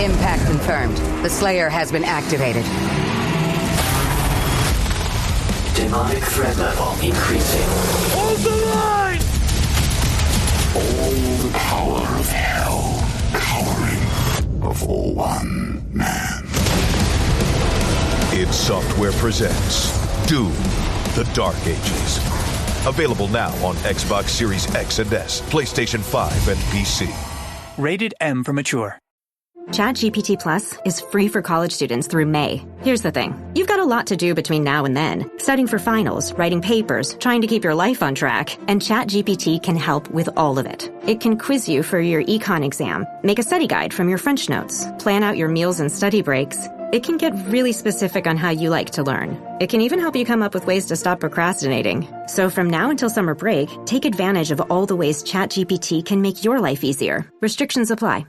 Impact confirmed. The Slayer has been activated. Demonic threat level increasing. Hold the line! All the power of hell cowering before one man. id Software presents Doom, The Dark Ages. Available now on Xbox Series X and S, PlayStation 5, and PC. Rated M for mature. ChatGPT Plus is free for college students through May. Here's the thing. You've got a lot to do between now and then. Studying for finals, writing papers, trying to keep your life on track. And ChatGPT can help with all of it. It can quiz you for your econ exam, make a study guide from your French notes, plan out your meals and study breaks. It can get really specific on how you like to learn. It can even help you come up with ways to stop procrastinating. So from now until summer break, take advantage of all the ways ChatGPT can make your life easier. Restrictions apply.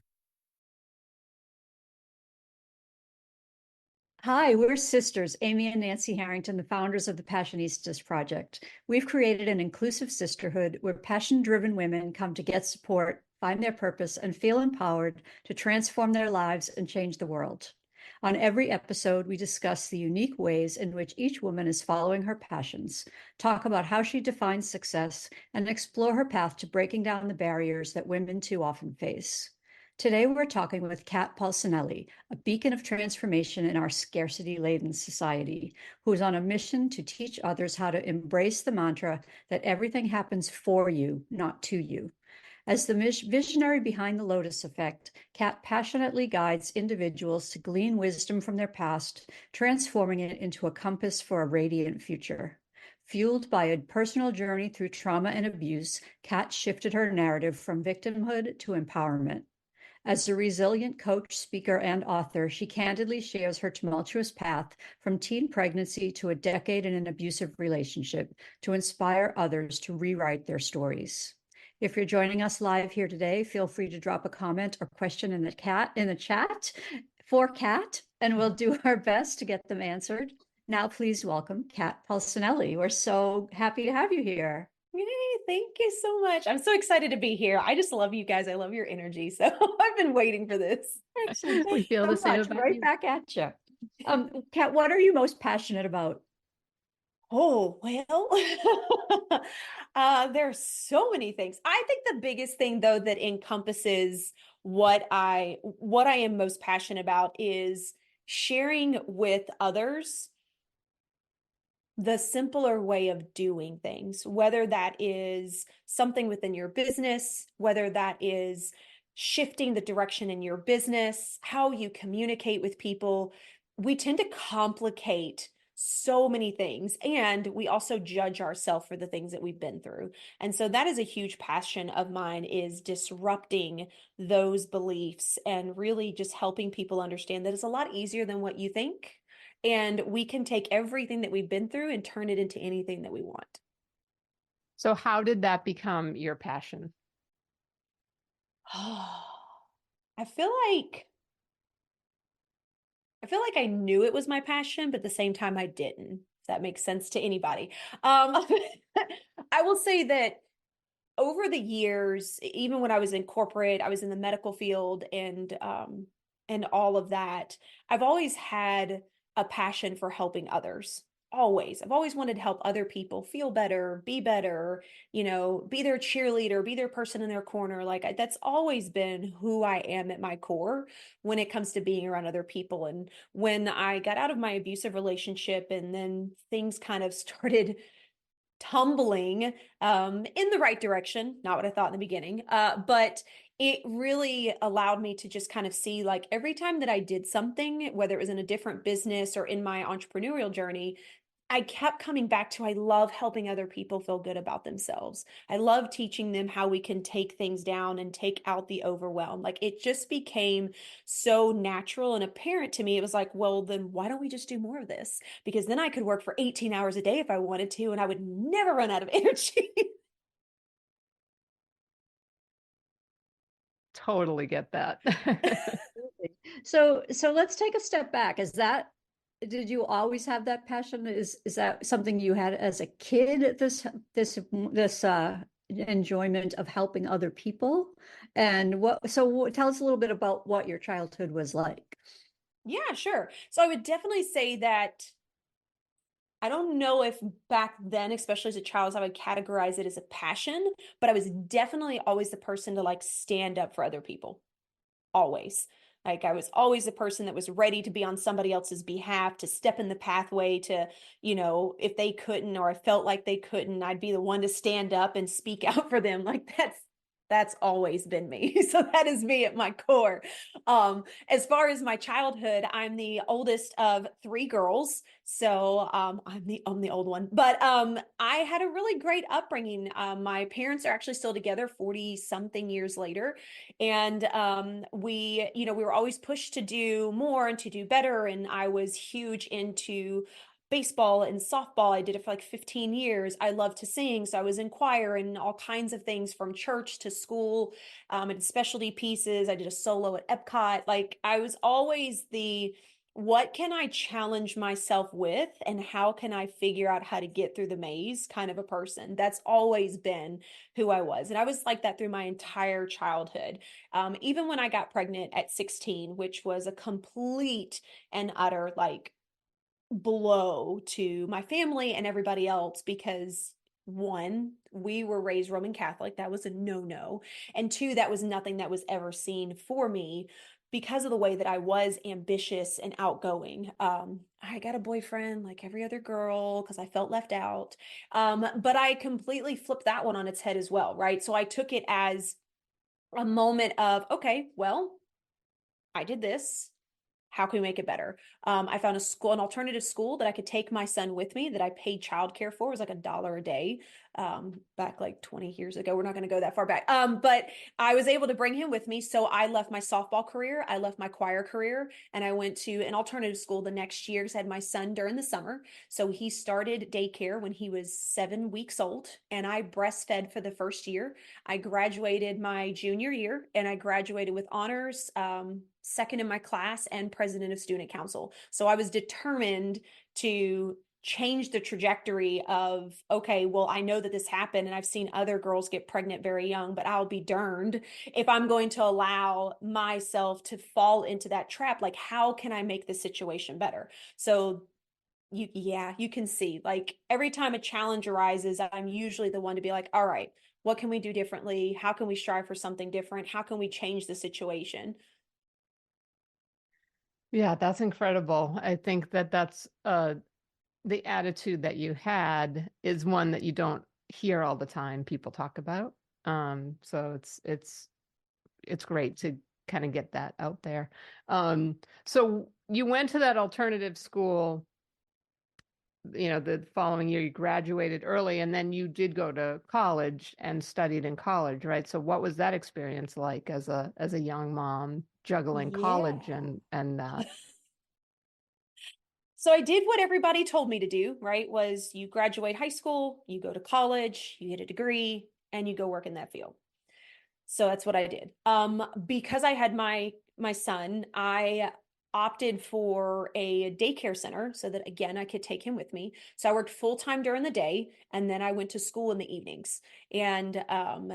Hi, we're sisters, Amy and Nancy Harrington, the founders of the Passionistas project. We've created an inclusive sisterhood where passion-driven women come to get support, find their purpose, and feel empowered to transform their lives and change the world. On every episode, we discuss the unique ways in which each woman is following her passions, talk about how she defines success, and explore her path to breaking down the barriers that women too often face. Today, we're talking with Kat Polsinelli, a beacon of transformation in our scarcity-laden society, who is on a mission to teach others how to embrace the mantra that everything happens for you, not to you. As the visionary behind the Lotus Effect, Kat passionately guides individuals to glean wisdom from their past, transforming it into a compass for a radiant future. Fueled by a personal journey through trauma and abuse, Kat shifted her narrative from victimhood to empowerment. As a resilient coach, speaker, and author, she candidly shares her tumultuous path from teen pregnancy to a decade in an abusive relationship to inspire others to rewrite their stories. If you're joining us live here today, feel free to drop a comment or question in the chat for Kat, and we'll do our best to get them answered. Now, please welcome Kat Polsinelli. We're so happy to have you here. Yay, thank you so much. I'm so excited to be here. I just love you guys. I love your energy. So I've been waiting for this. Excellent. We feel the same about right you. back at you. Kat, what are you most passionate about? Oh, well, there's so many things. I think the biggest thing, though, that encompasses what I am most passionate about is sharing with others the simpler way of doing things, whether that is something within your business, whether that is shifting the direction in your business, how you communicate with people. We tend to complicate so many things, and we also judge ourselves for the things that we've been through. And so that is a huge passion of mine, is disrupting those beliefs and really just helping people understand that it's a lot easier than what you think. And we can take everything that we've been through and turn it into anything that we want. So how did that become your passion? I feel like I knew it was my passion, but at the same time I didn't, if that makes sense to anybody. I will say that over the years, even when I was in corporate, I was in the medical field and all of that, I've always had a passion for helping others. Always. I've always wanted to help other people feel better, be their cheerleader, be their person in their corner. Like that's always been who I am at my core when it comes to being around other people. And when I got out of my abusive relationship and then things kind of started tumbling in the right direction, not what I thought in the beginning, but it really allowed me to just kind of see, like, every time that I did something, whether it was in a different business or in my entrepreneurial journey, I kept coming back to, I love helping other people feel good about themselves. I love teaching them how we can take things down and take out the overwhelm. Like it just became so natural and apparent to me. It was like, well, then why don't we just do more of this? Because then I could work for 18 hours a day if I wanted to, and I would never run out of energy. Totally get that. So let's take a step back. Did you always have that passion? Is that something you had as a kid? This enjoyment of helping other people, And tell us a little bit about what your childhood was like. Yeah, sure. So I would definitely say that I don't know if back then, especially as a child, I would categorize it as a passion, but I was definitely always the person to like stand up for other people. Always. Like I was always the person that was ready to be on somebody else's behalf, to step in the pathway to, if they couldn't or I felt like they couldn't, I'd be the one to stand up and speak out for them. Like that's always been me. So that is me at my core. As far as my childhood, I'm the oldest of three girls. So I'm the old one, but I had a really great upbringing. My parents are actually still together 40 something years later. And we were always pushed to do more and to do better. And I was huge into baseball and softball. I did it for like 15 years. I love to sing. So I was in choir and all kinds of things from church to school, and specialty pieces. I did a solo at Epcot. Like I was always what can I challenge myself with and how can I figure out how to get through the maze kind of a person. That's always been who I was. And I was like that through my entire childhood. Even when I got pregnant at 16, which was a complete and utter like blow to my family and everybody else because one, we were raised Roman Catholic. That was a no-no. And two, that was nothing that was ever seen for me because of the way that I was ambitious and outgoing. I got a boyfriend like every other girl because I felt left out. But I completely flipped that one on its head as well, right? So I took it as a moment of, okay, well, I did this. How can we make it better? I found an alternative school that I could take my son with me that I paid childcare for. It was like $1 a day back like 20 years ago. We're not going to go that far back. But I was able to bring him with me. So I left my softball career. I left my choir career and I went to an alternative school the next year because I had my son during the summer. So he started daycare when he was 7 weeks old and I breastfed for the first year. I graduated my junior year and I graduated with honors, second in my class and president of student council. So I was determined to change the trajectory of, okay, well, I know that this happened and I've seen other girls get pregnant very young, but I'll be darned if I'm going to allow myself to fall into that trap. Like, how can I make the situation better? So you can see like every time a challenge arises, I'm usually the one to be like, all right, what can we do differently? How can we strive for something different? How can we change the situation? Yeah, that's incredible. I think that's the attitude that you had is one that you don't hear all the time people talk about. So it's great to kind of get that out there. So you went to that alternative school, the following year you graduated early, and then you did go to college and studied in college, right? So what was that experience like as a young mom juggling college and that? So I did what everybody told me to do, right? Was you graduate high school, you go to college, you get a degree, and you go work in that field. So that's what I did. Because I had my son, I opted for a daycare center so that again I could take him with me. So I worked full time during the day and then I went to school in the evenings. And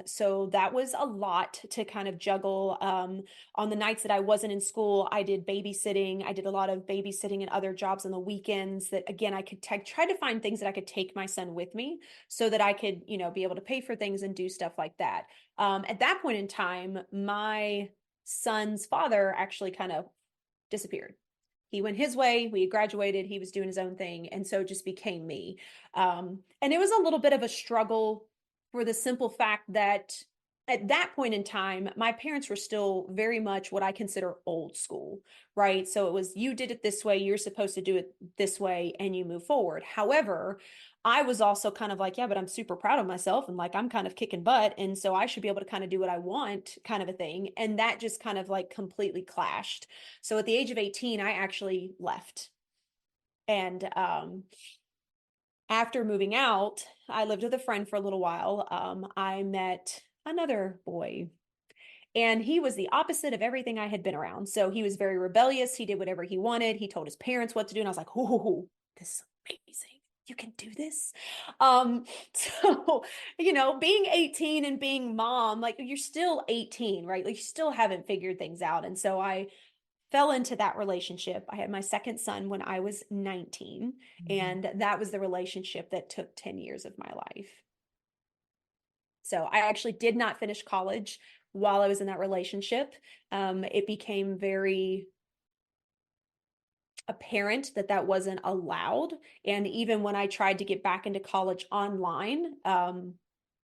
so that was a lot to kind of juggle. On the nights that I wasn't in school, I did babysitting. I did a lot of babysitting and other jobs on the weekends that again I could try to find things that I could take my son with me so that I could, be able to pay for things and do stuff like that. At that point in time, my son's father actually kind of disappeared. He went his way, we graduated, he was doing his own thing, and so it just became me. And it was a little bit of a struggle for the simple fact that at that point in time, my parents were still very much what I consider old school, right? So it was, you did it this way, you're supposed to do it this way, and you move forward. However, I was also kind of like, yeah, but I'm super proud of myself and like I'm kind of kicking butt. And so I should be able to kind of do what I want, kind of a thing. And that just kind of like completely clashed. So at the age of 18, I actually left. And after moving out, I lived with a friend for a little while. I met another boy. And he was the opposite of everything I had been around. So he was very rebellious. He did whatever he wanted. He told his parents what to do. And I was like, oh, this is amazing. you can do this. So, being 18 and being mom, like you're still 18, right? Like you still haven't figured things out. And so I fell into that relationship. I had my second son when I was 19, and that was the relationship that took 10 years of my life. So I actually did not finish college while I was in that relationship. It became very apparent that that wasn't allowed. And even when I tried to get back into college online,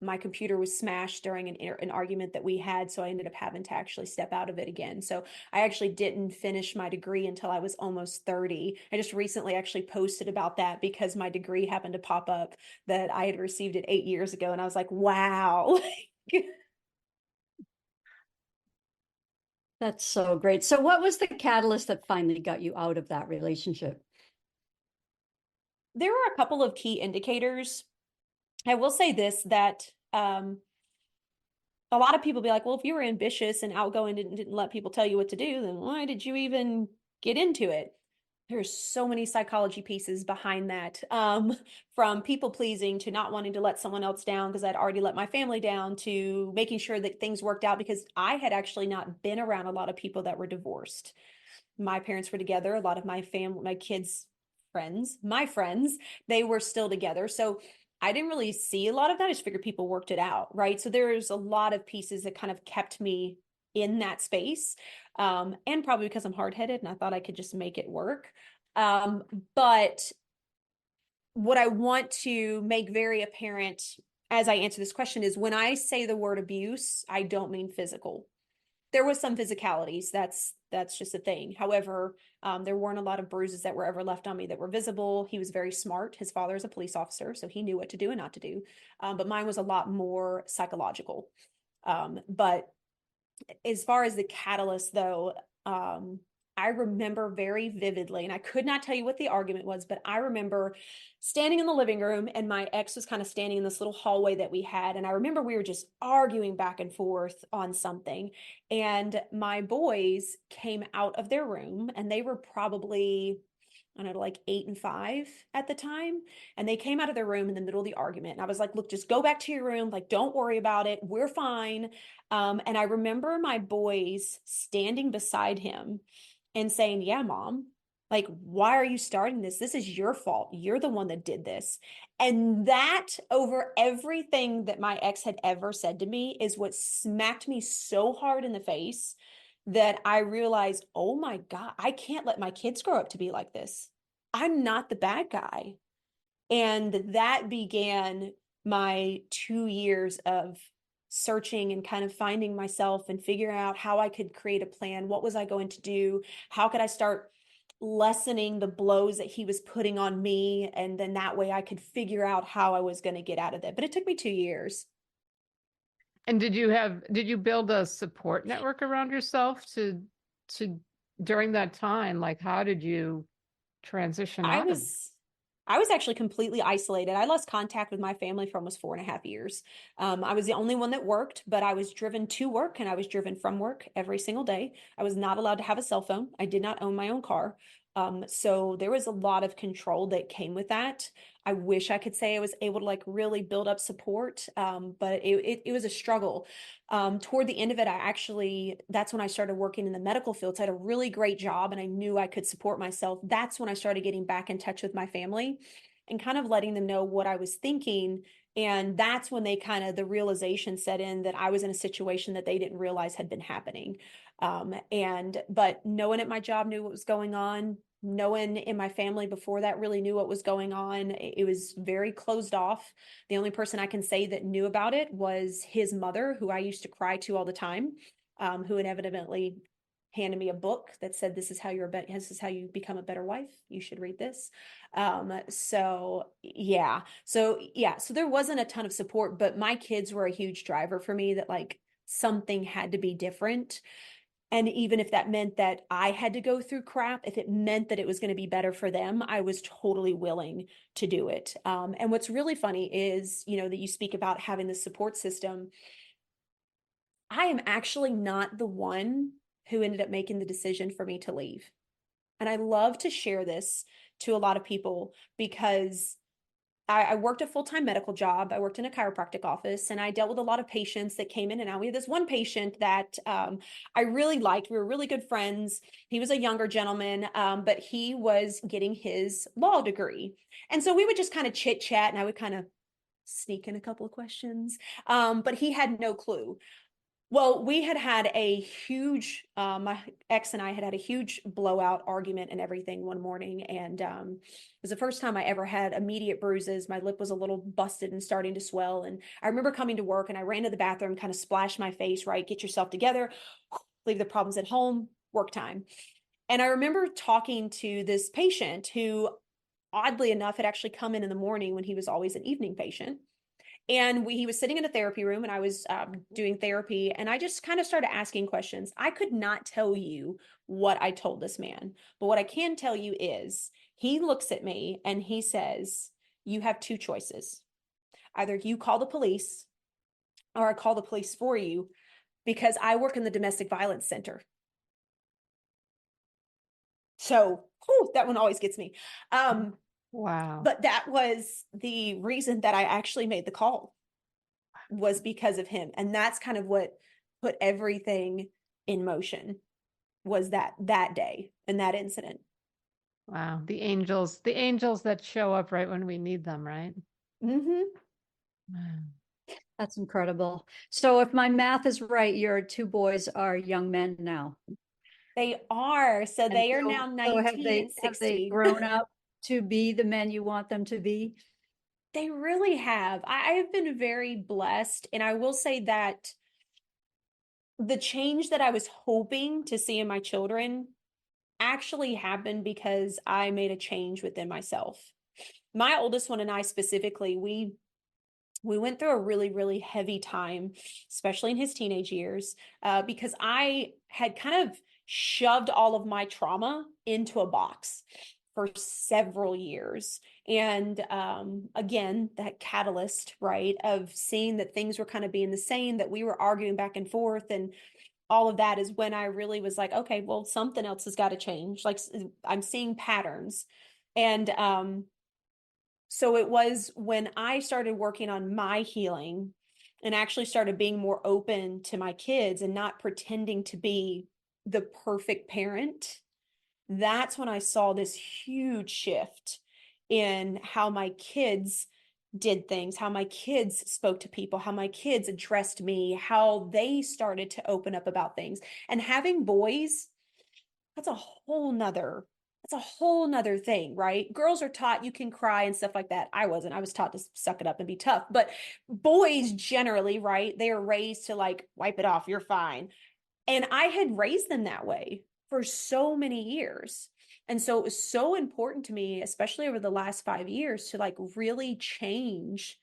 my computer was smashed during an argument that we had. So I ended up having to actually step out of it again. So I actually didn't finish my degree until I was almost 30. I just recently actually posted about that because my degree happened to pop up that I had received it 8 years ago. And I was like, wow. That's so great. So what was the catalyst that finally got you out of that relationship? There are a couple of key indicators. I will say this, that a lot of people be like, well, if you were ambitious and outgoing and didn't let people tell you what to do, then why did you even get into it? There's so many psychology pieces behind that, from people pleasing to not wanting to let someone else down because I'd already let my family down, to making sure that things worked out because I had actually not been around a lot of people that were divorced. My parents were together. A lot of my family, my kids' friends, my friends, they were still together. So I didn't really see a lot of that. I just figured people worked it out, right? So there's a lot of pieces that kind of kept me in that space. And probably because I'm hard-headed and I thought I could just make it work. But what I want to make very apparent as I answer this question is when I say the word abuse, I don't mean physical. There was some physicalities. That's just a thing. However, there weren't a lot of bruises that were ever left on me that were visible. He was very smart. His father is a police officer, so he knew what to do and not to do. But mine was a lot more psychological. But as far as the catalyst, though, I remember very vividly, and I could not tell you what the argument was, but I remember standing in the living room and my ex was kind of standing in this little hallway that we had. And I remember we were just arguing back and forth on something. And my boys came out of their room and they were probably, I don't know, like 8 and 5 at the time. And they came out of their room in the middle of the argument. And I was like, look, just go back to your room. Like, don't worry about it. We're fine. And I remember my boys standing beside him and saying, yeah, mom, like, why are you starting this? This is your fault. You're the one that did this. And that, over everything that my ex had ever said to me, is what smacked me so hard in the face that I realized, oh my God, I can't let my kids grow up to be like this. I'm not the bad guy. And that began my 2 years of searching and kind of finding myself and figuring out how I could create a plan. What was I going to do? How could I start lessening the blows that he was putting on me? And then that way I could figure out how I was going to get out of that. But it took me 2 years. And did you build a support network around yourself to during that time? Like, how did you transition out of? I was actually completely isolated. I lost contact with my family for almost 4.5 years. I was the only one that worked, but I was driven to work and I was driven from work every single day. I was not allowed to have a cell phone. I did not own my own car. So there was a lot of control that came with that. I wish I could say I was able to like really build up support, but it was a struggle. Toward the end of it, that's when I started working in the medical field. So I had a really great job and I knew I could support myself. That's when I started getting back in touch with my family and kind of letting them know what I was thinking. And that's when the realization set in that I was in a situation that they didn't realize had been happening. But no one at my job knew what was going on. No one in my family before that really knew what was going on. It was very closed off. The only person I can say that knew about it was his mother, who I used to cry to all the time, who inevitably handed me a book that said, this is how you become a better wife. You should read this. So there wasn't a ton of support, but my kids were a huge driver for me that like something had to be different. And even if that meant that I had to go through crap, if it meant that it was going to be better for them, I was totally willing to do it. And what's really funny is, that you speak about having the support system. I am actually not the one who ended up making the decision for me to leave. And I love to share this to a lot of people because I worked a full-time medical job. I worked in a chiropractic office, and I dealt with a lot of patients that came in and out. We had this one patient that I really liked. We were really good friends. He was a younger gentleman, but he was getting his law degree. And so we would just kind of chit chat, and I would kind of sneak in a couple of questions, but he had no clue. Well, we had a huge, my ex and I had a huge blowout argument and everything one morning. And it was the first time I ever had immediate bruises. My lip was a little busted and starting to swell. And I remember coming to work and I ran to the bathroom, kind of splashed my face, right? Get yourself together, leave the problems at home, work time. And I remember talking to this patient who, oddly enough, had actually come in the morning when he was always an evening patient. And he was sitting in a therapy room and I was doing therapy, and I just kind of started asking questions. I could not tell you what I told this man, but what I can tell you is he looks at me and he says, you have two choices. Either you call the police or I call the police for you, because I work in the domestic violence center. So that one always gets me. Wow. But that was the reason that I actually made the call, was because of him. And that's kind of what put everything in motion, was that day and that incident. Wow. The angels that show up right when we need them, right? Mm-hmm. Wow. That's incredible. So if my math is right, your two boys are young men now. They are. So they are now 19 have they, and 16. Have they grown up to be the men you want them to be? They really have. I have been very blessed. And I will say that the change that I was hoping to see in my children actually happened because I made a change within myself. My oldest one and I specifically, we went through a really, really heavy time, especially in his teenage years, because I had kind of shoved all of my trauma into a box for several years. And again, that catalyst, right, of seeing that things were kind of being the same, that we were arguing back and forth, and all of that is when I really was like, okay, well, something else has got to change. Like, I'm seeing patterns. And so it was when I started working on my healing and actually started being more open to my kids and not pretending to be the perfect parent. That's when I saw this huge shift in how my kids did things, how my kids spoke to people, how my kids addressed me, how they started to open up about things. And having boys, that's a whole nother thing, right? Girls are taught you can cry and stuff like that. I wasn't. I was taught to suck it up and be tough. But boys generally, right, they are raised to like, wipe it off, you're fine. And I had raised them that way for so many years. And so it was so important to me, especially over the last 5 years, to like really change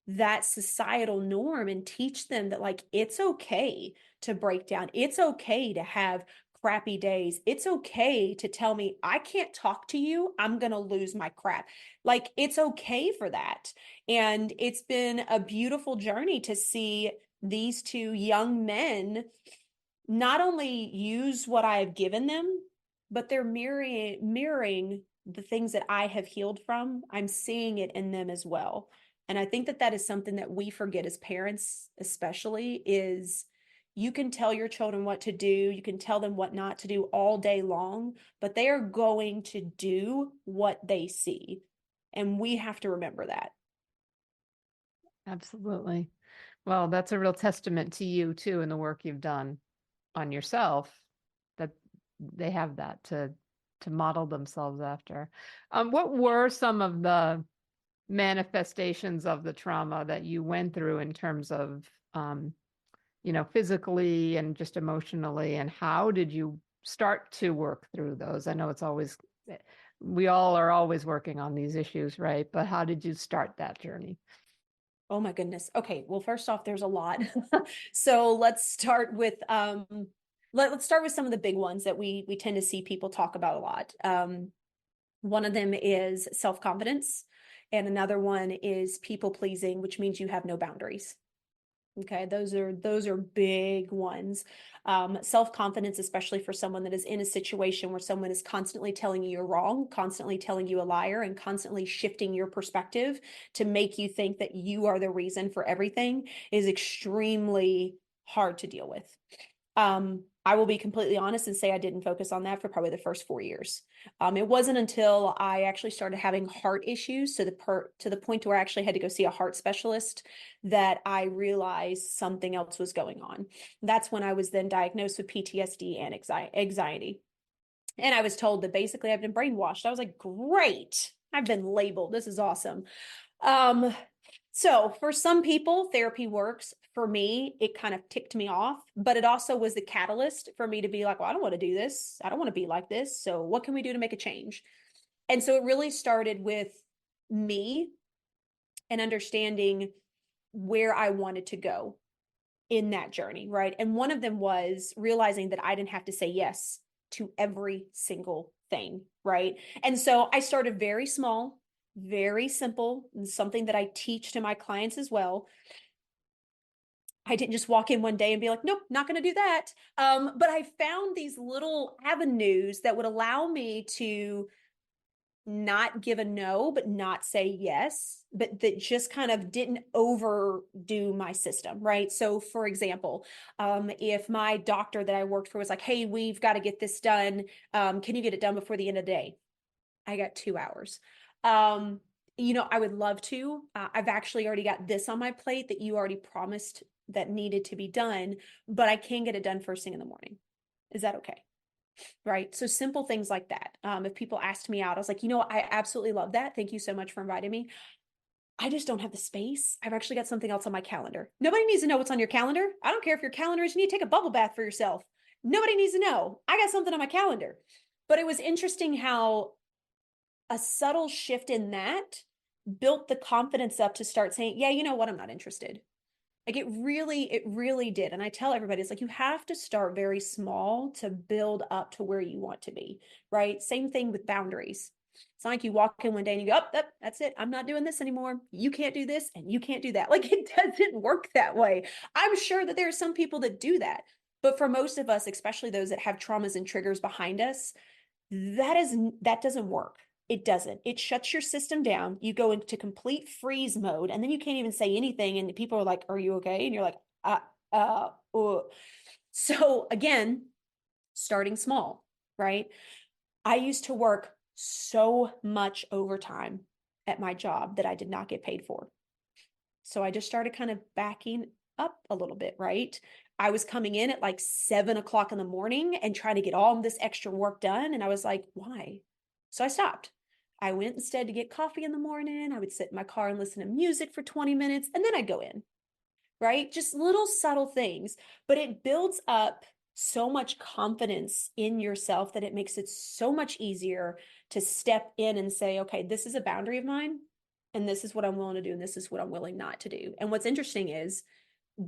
that societal norm and teach them that like, it's okay to break down. It's okay to have crappy days. It's okay to tell me, I can't talk to you, I'm going to lose my crap. Like, it's okay for that. And it's been a beautiful journey to see these two young men not only use what I have given them, but they're mirroring the things that I have healed from. I'm seeing it in them as well. And I think that that is something that we forget as parents, especially, is you can tell your children what to do. You can tell them what not to do all day long, but they are going to do what they see. And we have to remember that. Absolutely. Well, that's a real testament to you too, and the work you've done on yourself, that they have that to model themselves after. What were some of the manifestations of the trauma that you went through in terms of, physically and just emotionally, and how did you start to work through those? I know it's always, we all are always working on these issues, right? But how did you start that journey? Oh my goodness. Okay. Well, first off, there's a lot. So let's start with, let's start with some of the big ones that we tend to see people talk about a lot. One of them is self-confidence, and another one is people pleasing, which means you have no boundaries. Okay, those are big ones. Self-confidence, especially for someone that is in a situation where someone is constantly telling you you're wrong, constantly telling you a liar, and constantly shifting your perspective to make you think that you are the reason for everything, is extremely hard to deal with. I will be completely honest and say I didn't focus on that for probably the first 4 years. It wasn't until I actually started having heart issues to the point where I actually had to go see a heart specialist that I realized something else was going on. That's when I was then diagnosed with PTSD and anxiety. And I was told that basically I've been brainwashed. I was like, great, I've been labeled. This is awesome. So for some people, therapy works. For me, it kind of ticked me off, but it also was the catalyst for me to be like, well, I don't want to do this. I don't want to be like this. So what can we do to make a change? And so it really started with me and understanding where I wanted to go in that journey, right? And one of them was realizing that I didn't have to say yes to every single thing, right? And so I started very small, very simple, and something that I teach to my clients as well. I didn't just walk in one day and be like, nope, not going to do that. But I found these little avenues that would allow me to not give a no, but not say yes, but that just kind of didn't overdo my system, right? So for example, if my doctor that I worked for was like, hey, we've got to get this done. Can you get it done before the end of the day? I got 2 hours. I would love to. I've actually already got this on my plate that you already promised that needed to be done, but I can get it done first thing in the morning. Is that okay? Right. So simple things like that. If people asked me out, I was like, I absolutely love that. Thank you so much for inviting me. I just don't have the space. I've actually got something else on my calendar. Nobody needs to know what's on your calendar. I don't care if your calendar is you need to take a bubble bath for yourself. Nobody needs to know. I got something on my calendar. But it was interesting how a subtle shift in that built the confidence up to start saying, yeah, you know what? I'm not interested. Like it really did. And I tell everybody, it's like, you have to start very small to build up to where you want to be, right? Same thing with boundaries. It's not like you walk in one day and you go, oh, that's it. I'm not doing this anymore. You can't do this and you can't do that. Like it doesn't work that way. I'm sure that there are some people that do that. But for most of us, especially those that have traumas and triggers behind us, that doesn't work. It doesn't. It shuts your system down. You go into complete freeze mode, and then you can't even say anything. And people are like, "Are you okay?" And you're like, So again, starting small, right? I used to work so much overtime at my job that I did not get paid for. So I just started kind of backing up a little bit, right? I was coming in at like 7 o'clock in the morning and trying to get all this extra work done. And I was like, why? So I stopped. I went instead to get coffee in the morning. I would sit in my car and listen to music for 20 minutes, and then I'd go in, right? Just little subtle things, but it builds up so much confidence in yourself that it makes it so much easier to step in and say, okay, this is a boundary of mine, and this is what I'm willing to do, and this is what I'm willing not to do. And what's interesting is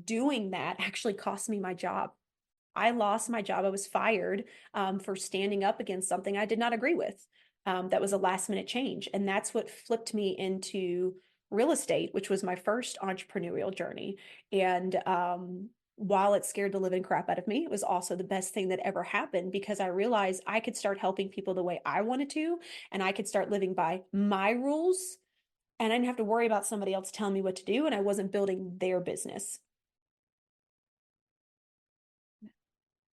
doing that actually cost me my job. I lost my job. I was fired for standing up against something I did not agree with. That was a last minute change. And that's what flipped me into real estate, which was my first entrepreneurial journey. And while it scared the living crap out of me, it was also the best thing that ever happened, because I realized I could start helping people the way I wanted to, and I could start living by my rules, and I didn't have to worry about somebody else telling me what to do, and I wasn't building their business.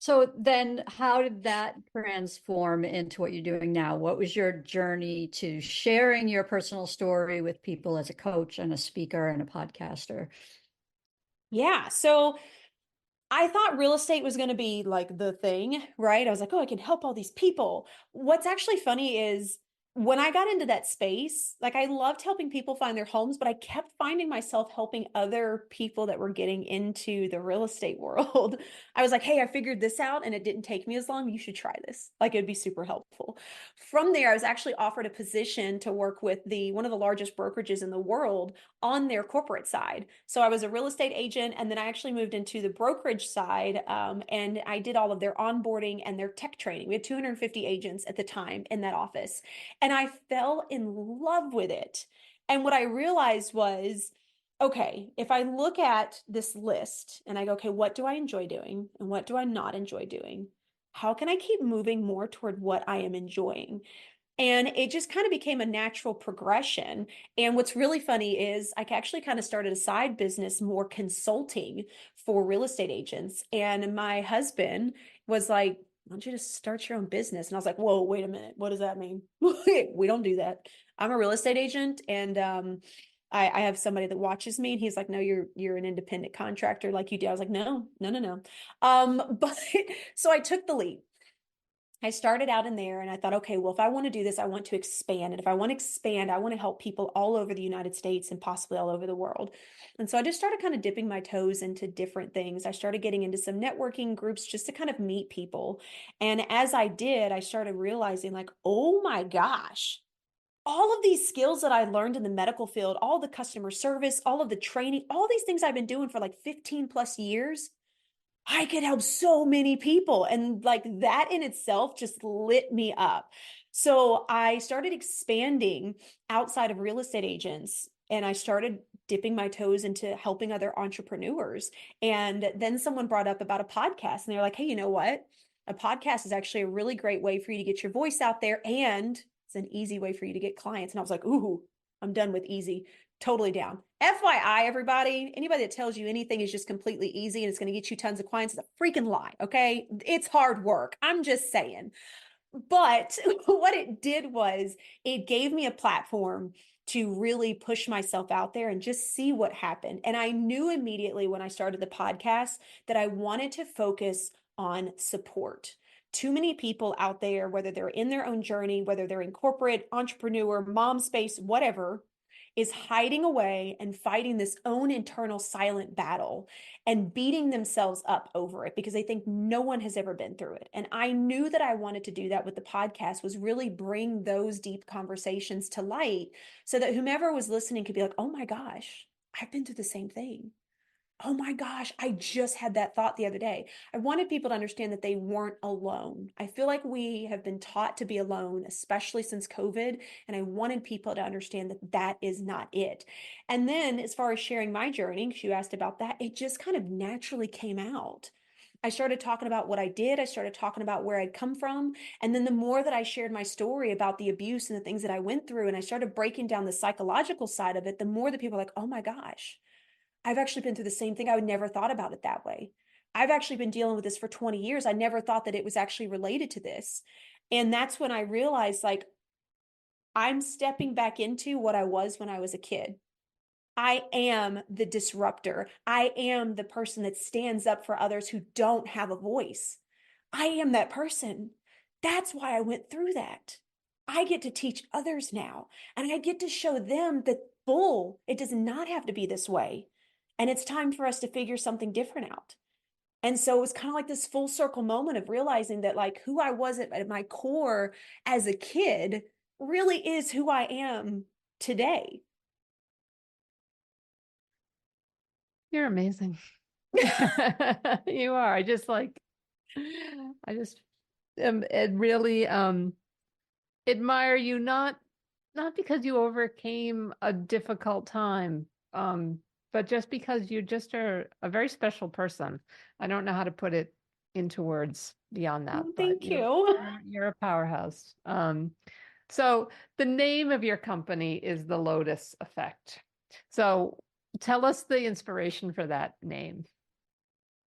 So then how did that transform into what you're doing now? What was your journey to sharing your personal story with people as a coach and a speaker and a podcaster? Yeah. So I thought real estate was going to be like the thing, right? I was like, oh, I can help all these people. What's actually funny is when I got into that space, like I loved helping people find their homes, but I kept finding myself helping other people that were getting into the real estate world. I was like, hey, I figured this out and it didn't take me as long. You should try this. Like it'd be super helpful. From there, I was actually offered a position to work with one of the largest brokerages in the world on their corporate side. So I was a real estate agent, and then I actually moved into the brokerage side, and I did all of their onboarding and their tech training. We had 250 agents at the time in that office. And I fell in love with it. And what I realized was okay, if I look at this list and I go, okay, what do I enjoy doing and what do I not enjoy doing? How can I keep moving more toward what I am enjoying? And it just kind of became a natural progression. And what's really funny is I actually kind of started a side business, more consulting for real estate agents. And my husband was like, why don't you just start your own business? And I was like, whoa, wait a minute. What does that mean? We don't do that. I'm a real estate agent, and I have somebody that watches me, and he's like, no, you're an independent contractor like you do. I was like, no, no, no, no. But so I took the leap. I started out in there and I thought, okay, well, if I want to do this, I want to expand. And if I want to expand, I want to help people all over the United States and possibly all over the world. And so I just started kind of dipping my toes into different things. I started getting into some networking groups just to kind of meet people. And as I did, I started realizing like, oh my gosh, all of these skills that I learned in the medical field, all the customer service, all of the training, all these things I've been doing for like 15 plus years, I could help so many people. And like that in itself just lit me up. So I started expanding outside of real estate agents, and I started dipping my toes into helping other entrepreneurs. And then someone brought up about a podcast, and they're like, hey, you know what? A podcast is actually a really great way for you to get your voice out there, and it's an easy way for you to get clients. And I was like, ooh, I'm done with easy. Totally down. FYI, everybody, anybody that tells you anything is just completely easy and it's going to get you tons of clients is a freaking lie. Okay. It's hard work. I'm just saying. But what it did was it gave me a platform to really push myself out there and just see what happened. And I knew immediately when I started the podcast that I wanted to focus on support. Too many people out there, whether they're in their own journey, whether they're in corporate, entrepreneur, mom space, whatever, is hiding away and fighting this own internal silent battle and beating themselves up over it because they think no one has ever been through it. And I knew that I wanted to do that with the podcast, was really bring those deep conversations to light so that whomever was listening could be like, oh my gosh, I've been through the same thing. Oh my gosh, I just had that thought the other day. I wanted people to understand that they weren't alone. I feel like we have been taught to be alone, especially since COVID. And I wanted people to understand that that is not it. And then as far as sharing my journey, because you asked about that, it just kind of naturally came out. I started talking about what I did. I started talking about where I'd come from. And then the more that I shared my story about the abuse and the things that I went through, and I started breaking down the psychological side of it, the more that people are like, oh my gosh, I've actually been through the same thing. I would never thought about it that way. I've actually been dealing with this for 20 years. I never thought that it was actually related to this. And that's when I realized like I'm stepping back into what I was when I was a kid. I am the disruptor. I am the person that stands up for others who don't have a voice. I am that person. That's why I went through that. I get to teach others now, and I get to show them that it does not have to be this way. And it's time for us to figure something different out. And so it was kind of like this full circle moment of realizing that like who I was at my core as a kid really is who I am today. You're amazing. You are. I just really admire you, not because you overcame a difficult time, but just because you just are a very special person. I don't know how to put it into words beyond that. Thank you. You're a powerhouse. So the name of your company is the Lotus Effect. So tell us the inspiration for that name.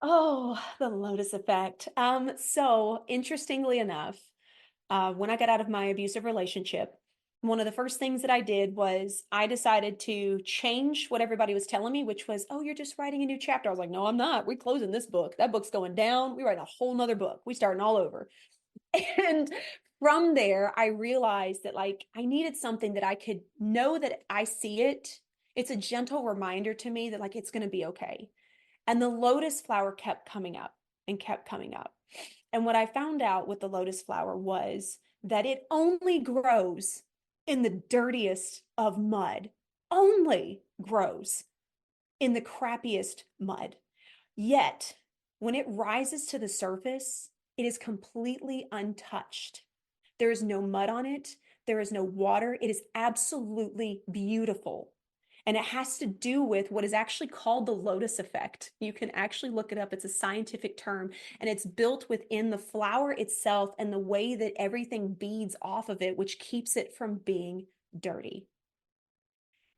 Oh, the Lotus Effect. So interestingly enough, when I got out of my abusive relationship, one of the first things that I did was I decided to change what everybody was telling me, which was, oh, you're just writing a new chapter. I was like, no, I'm not. We're closing this book. That book's going down. We write a whole nother book. We starting all over. And from there, I realized that like I needed something that I could know that I see it. It's a gentle reminder to me that like it's going to be okay. And the lotus flower kept coming up and kept coming up. And what I found out with the lotus flower was that it only grows in the dirtiest of mud, only grows in the crappiest mud. Yet, when it rises to the surface, it is completely untouched. There is no mud on it. There is no water. It is absolutely beautiful. And it has to do with what is actually called the Lotus Effect. You can actually look it up. It's a scientific term, and it's built within the flower itself and the way that everything beads off of it, which keeps it from being dirty.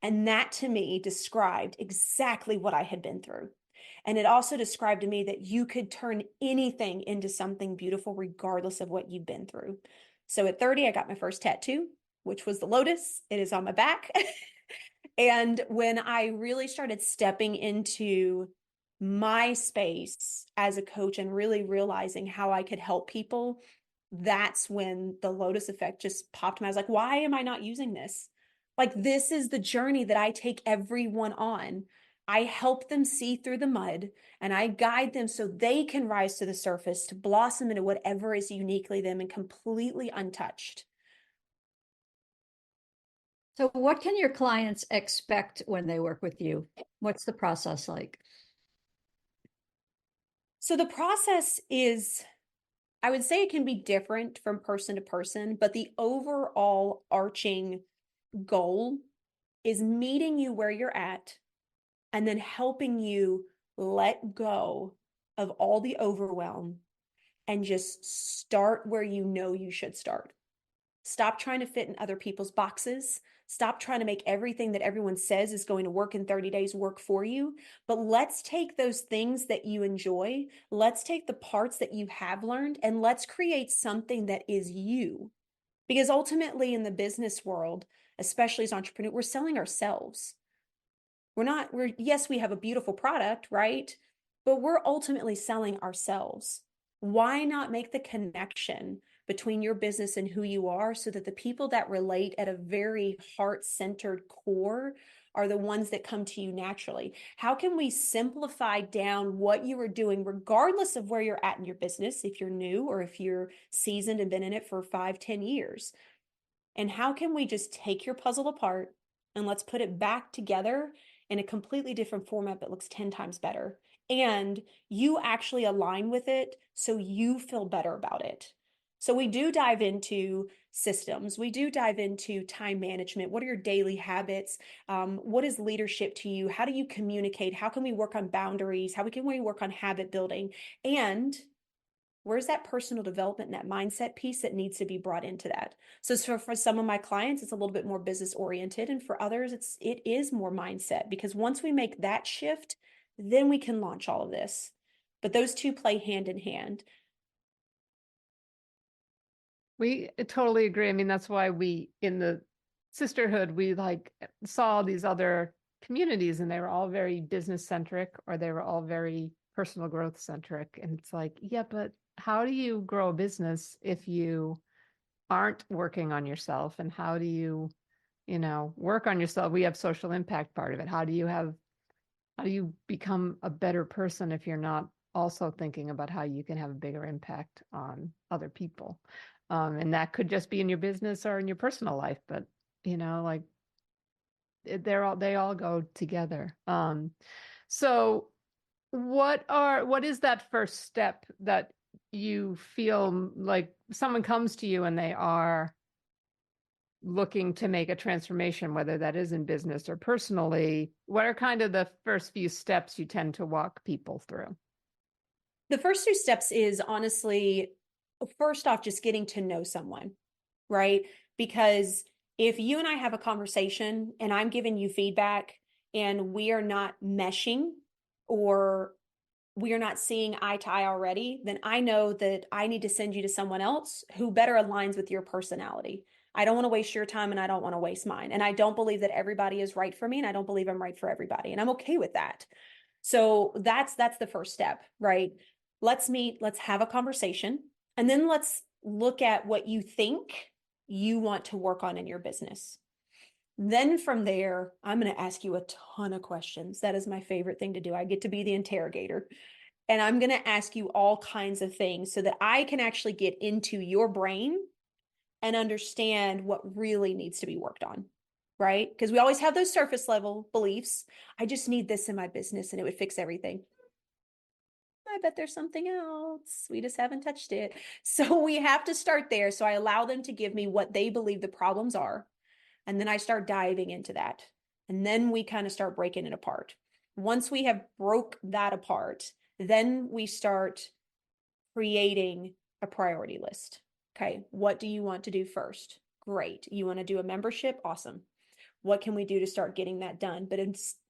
And that to me described exactly what I had been through. And it also described to me that you could turn anything into something beautiful regardless of what you've been through. So at 30, I got my first tattoo, which was the lotus. It is on my back. And when I really started stepping into my space as a coach and really realizing how I could help people, that's when the Lotus Effect just popped in. I was like, why am I not using this? Like, this is the journey that I take everyone on. I help them see through the mud, and I guide them so they can rise to the surface to blossom into whatever is uniquely them and completely untouched. So what can your clients expect when they work with you? What's the process like? So the process is, I would say it can be different from person to person, but the overall arching goal is meeting you where you're at and then helping you let go of all the overwhelm and just start where you know you should start. Stop trying to fit in other people's boxes. Stop trying to make everything that everyone says is going to work in 30 days work for you. But let's take those things that you enjoy. Let's take the parts that you have learned and let's create something that is you. Because ultimately in the business world, especially as entrepreneurs, we're selling ourselves. Yes, we have a beautiful product, right? But we're ultimately selling ourselves. Why not make the connection between your business and who you are so that the people that relate at a very heart-centered core are the ones that come to you naturally? How can we simplify down what you are doing, regardless of where you're at in your business, if you're new or if you're seasoned and been in it for 5-10 years? And how can we just take your puzzle apart and let's put it back together in a completely different format that looks 10 times better? And you actually align with it so you feel better about it. So we do dive into systems. We do dive into time management. What are your daily habits? What is leadership to you? How do you communicate? How can we work on boundaries? How can we work on habit building? And where's that personal development and that mindset piece that needs to be brought into that? So for some of my clients, it's a little bit more business oriented. And for others, it is more mindset, because once we make that shift, then we can launch all of this. But those two play hand in hand. We totally agree. I mean, that's why we, in the sisterhood, we like saw these other communities and they were all very business centric or they were all very personal growth centric. And it's like, yeah, but how do you grow a business if you aren't working on yourself? And how do you work on yourself? We have social impact part of it. How do you become a better person if you're not also thinking about how you can have a bigger impact on other people? And that could just be in your business or in your personal life, but like they all go together. So what is that first step that you feel like someone comes to you and they are looking to make a transformation, whether that is in business or personally? What are kind of the first few steps you tend to walk people through? The first 2 steps is honestly, first off, just getting to know someone, right? Because if you and I have a conversation and I'm giving you feedback and we are not meshing or we are not seeing eye to eye already, then I know that I need to send you to someone else who better aligns with your personality. I don't want to waste your time and I don't want to waste mine. And I don't believe that everybody is right for me, and I don't believe I'm right for everybody. And I'm okay with that. So that's the first step, right? Let's meet, let's have a conversation, and then let's look at what you think you want to work on in your business. Then from there, I'm going to ask you a ton of questions. That is my favorite thing to do. I get to be the interrogator. And I'm going to ask you all kinds of things so that I can actually get into your brain and understand what really needs to be worked on, right? Because we always have those surface level beliefs. I just need this in my business and it would fix everything. I bet there's something else. We just haven't touched it. So we have to start there. So I allow them to give me what they believe the problems are. And then I start diving into that. And then we kind of start breaking it apart. Once we have broke that apart, then we start creating a priority list. Okay, what do you want to do first? Great. You want to do a membership? Awesome. What can we do to start getting that done? But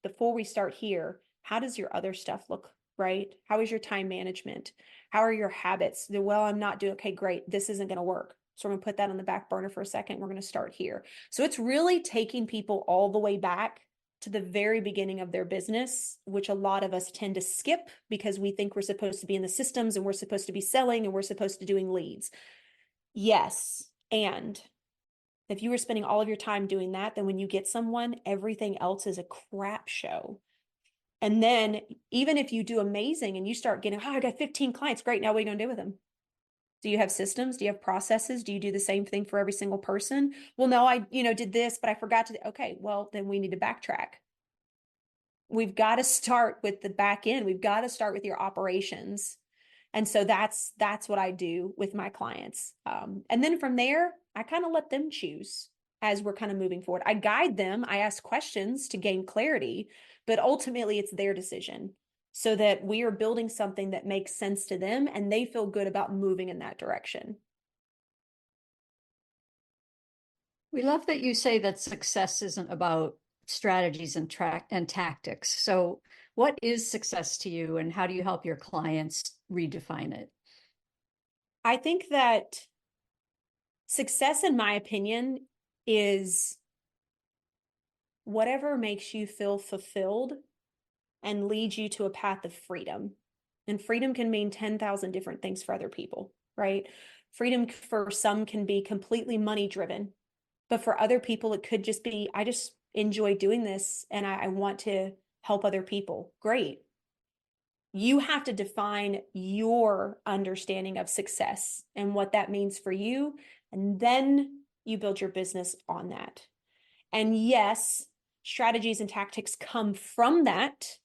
before we start here, how does your other stuff look, right? How is your time management? How are your habits? Well, I'm not doing, okay, great. This isn't going to work. So we're going to put that on the back burner for a second. We're going to start here. So it's really taking people all the way back to the very beginning of their business, which a lot of us tend to skip because we think we're supposed to be in the systems and we're supposed to be selling and we're supposed to be doing leads. Yes. And if you were spending all of your time doing that, then when you get someone, everything else is a crap show. And then even if you do amazing and you start getting, oh, I got 15 clients. Great. Now what are you going to do with them? Do you have systems? Do you have processes? Do you do the same thing for every single person? Well, no, I, did this, but I forgot to. Okay, well, then we need to backtrack. We've got to start with the back end. We've got to start with your operations. And so that's what I do with my clients. And then from there, I kind of let them choose as we're kind of moving forward. I guide them. I ask questions to gain clarity, but ultimately it's their decision so that we are building something that makes sense to them and they feel good about moving in that direction. We love that you say that success isn't about strategies and tactics. So what is success to you and how do you help your clients redefine it? I think that success, in my opinion, is whatever makes you feel fulfilled and leads you to a path of freedom. And freedom can mean 10,000 different things for other people, right? Freedom for some can be completely money driven, but for other people, it could just be, I just enjoy doing this and I want to help other people. Great. You have to define your understanding of success and what that means for you. And then you build your business on that. And yes, strategies and tactics come from that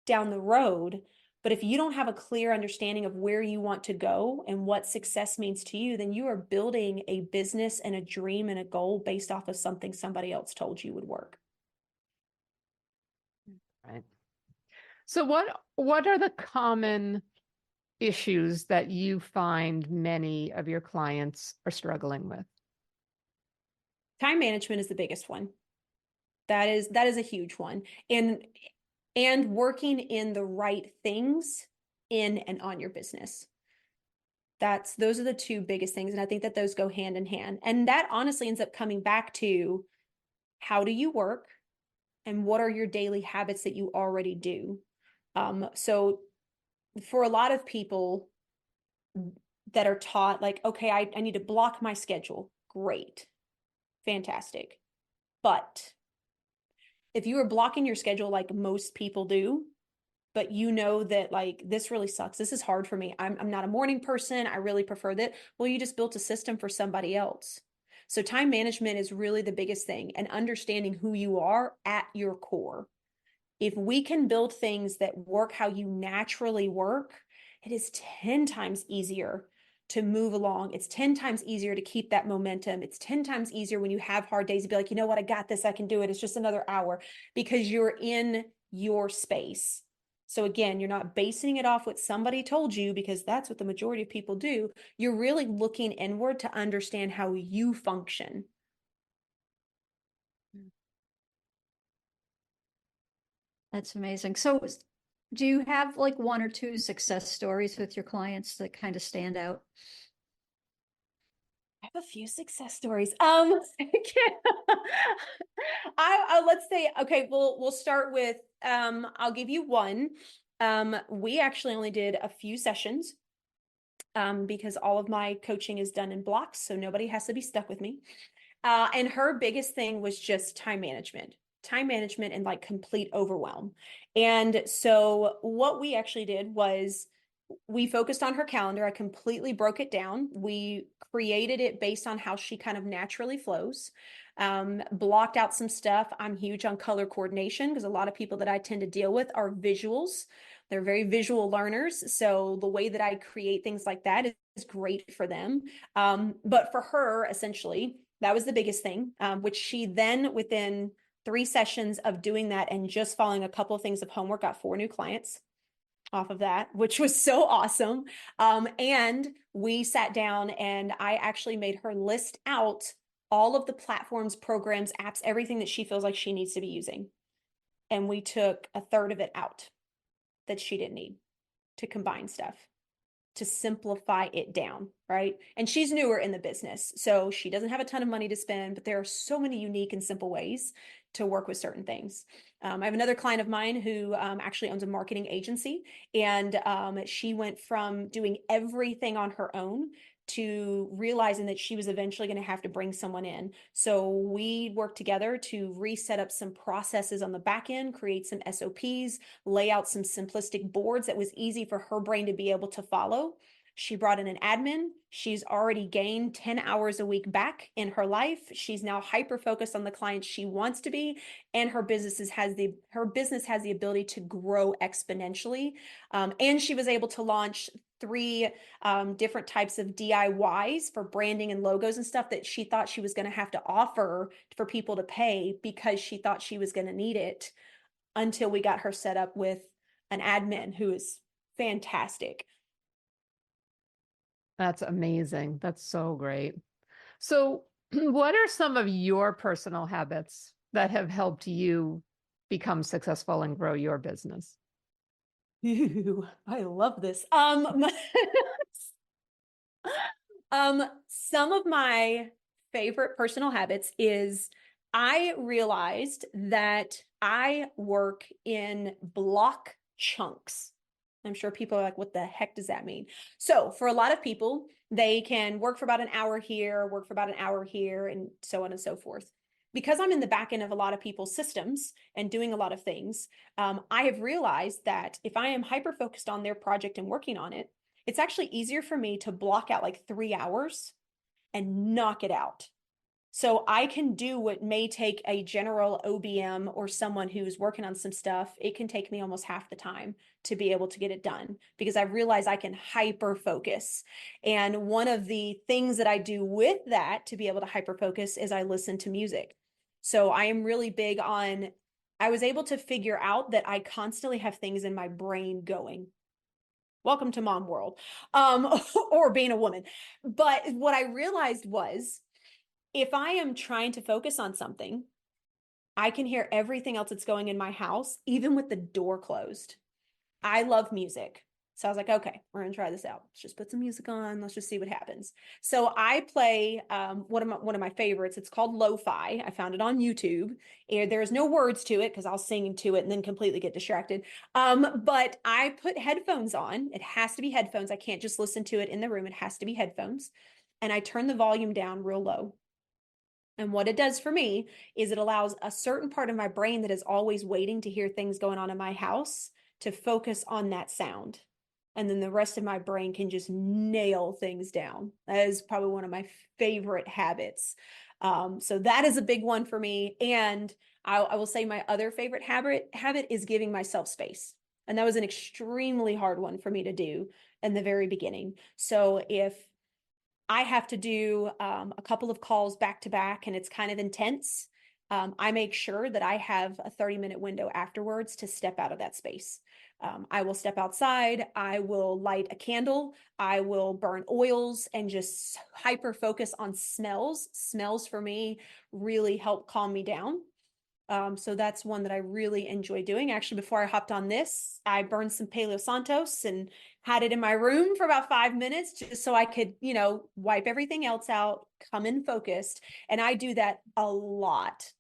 down the road. But if you don't have a clear understanding of where you want to go and what success means to you, then you are building a business and a dream and a goal based off of something somebody else told you would work. Right. So what are the common issues that you find many of your clients are struggling with? Time management is the biggest one. That is a huge one. And working in the right things in and on your business. Those are the two biggest things. And I think that those go hand in hand. And that honestly ends up coming back to how do you work and what are your daily habits that you already do? So for a lot of people that are taught like, okay, I need to block my schedule. Great. Fantastic. But if you are blocking your schedule like most people do, but you know that like, this really sucks. This is hard for me. I'm not a morning person. I really prefer that. Well, you just built a system for somebody else. So time management is really the biggest thing and understanding who you are at your core. If we can build things that work how you naturally work, it is 10 times easier to move along. It's 10 times easier to keep that momentum. It's 10 times easier when you have hard days to be like, you know what, I got this, I can do it. It's just another hour because you're in your space. So again, you're not basing it off what somebody told you because that's what the majority of people do. You're really looking inward to understand how you function. That's amazing. So do you have like one or two success stories with your clients that kind of stand out? I have a few success stories. Let's say, okay, we'll start with, I'll give you one. We actually only did a few sessions, because all of my coaching is done in blocks. So nobody has to be stuck with me. And her biggest thing was just time management and like complete overwhelm. And so what we actually did was we focused on her calendar. I completely broke it down. We created it based on how she kind of naturally flows, blocked out some stuff. I'm huge on color coordination because a lot of people that I tend to deal with are visuals. They're very visual learners. So the way that I create things like that is great for them. But for her, essentially, that was the biggest thing, which she then within 3 sessions of doing that and just following a couple of things of homework, got 4 new clients off of that, which was so awesome. And we sat down and I actually made her list out all of the platforms, programs, apps, everything that she feels like she needs to be using. And we took a third of it out that she didn't need to combine stuff, to simplify it down, right? And she's newer in the business, so she doesn't have a ton of money to spend, but there are so many unique and simple ways to work with certain things. I have another client of mine who actually owns a marketing agency, and she went from doing everything on her own to realizing that she was eventually going to have to bring someone in. So we worked together to reset up some processes on the back end, create some SOPs, lay out some simplistic boards that was easy for her brain to be able to follow. She brought in an admin. She's already gained 10 hours a week back in her life. She's now hyper focused on the clients she wants to be, and her business has the ability to grow exponentially. And she was able to launch 3 different types of DIYs for branding and logos and stuff that she thought she was going to have to offer for people to pay because she thought she was going to need it, until we got her set up with an admin who is fantastic. That's amazing. That's so great. So what are some of your personal habits that have helped you become successful and grow your business? Ooh, I love this. Some of my favorite personal habits is I realized that I work in block chunks. I'm sure people are like, what the heck does that mean? So for a lot of people, they can work for about an hour here, work for about an hour here, and so on and so forth. Because I'm in the back end of a lot of people's systems and doing a lot of things, I have realized that if I am hyper focused on their project and working on it, it's actually easier for me to block out like 3 hours and knock it out. So I can do what may take a general OBM or someone who's working on some stuff. It can take me almost half the time to be able to get it done because I realize I can hyper focus. And one of the things that I do with that to be able to hyper focus is I listen to music. So I am really big on, I was able to figure out that I constantly have things in my brain going. Welcome to mom world, or being a woman. But what I realized was, if I am trying to focus on something, I can hear everything else that's going in my house, even with the door closed. I love music. So I was like, okay, we're going to try this out. Let's just put some music on. Let's just see what happens. So I play one of my favorites. It's called Lo-Fi. I found it on YouTube. There's no words to it because I'll sing to it and then completely get distracted. But I put headphones on. It has to be headphones. I can't just listen to it in the room. It has to be headphones. And I turn the volume down real low. And what it does for me is it allows a certain part of my brain that is always waiting to hear things going on in my house to focus on that sound. And then the rest of my brain can just nail things down. That is probably one of my favorite habits. So that is a big one for me. And I will say my other favorite habit is giving myself space. And that was an extremely hard one for me to do in the very beginning. So if I have to do a couple of calls back to back and it's kind of intense, I make sure that I have a 30-minute window afterwards to step out of that space. I will step outside, I will light a candle, I will burn oils and just hyper focus on smells. Smells for me really help calm me down. So that's one that I really enjoy doing. Actually, before I hopped on this, I burned some Palo Santos and had it in my room for about 5 minutes just so I could, wipe everything else out, come in focused. And I do that a lot.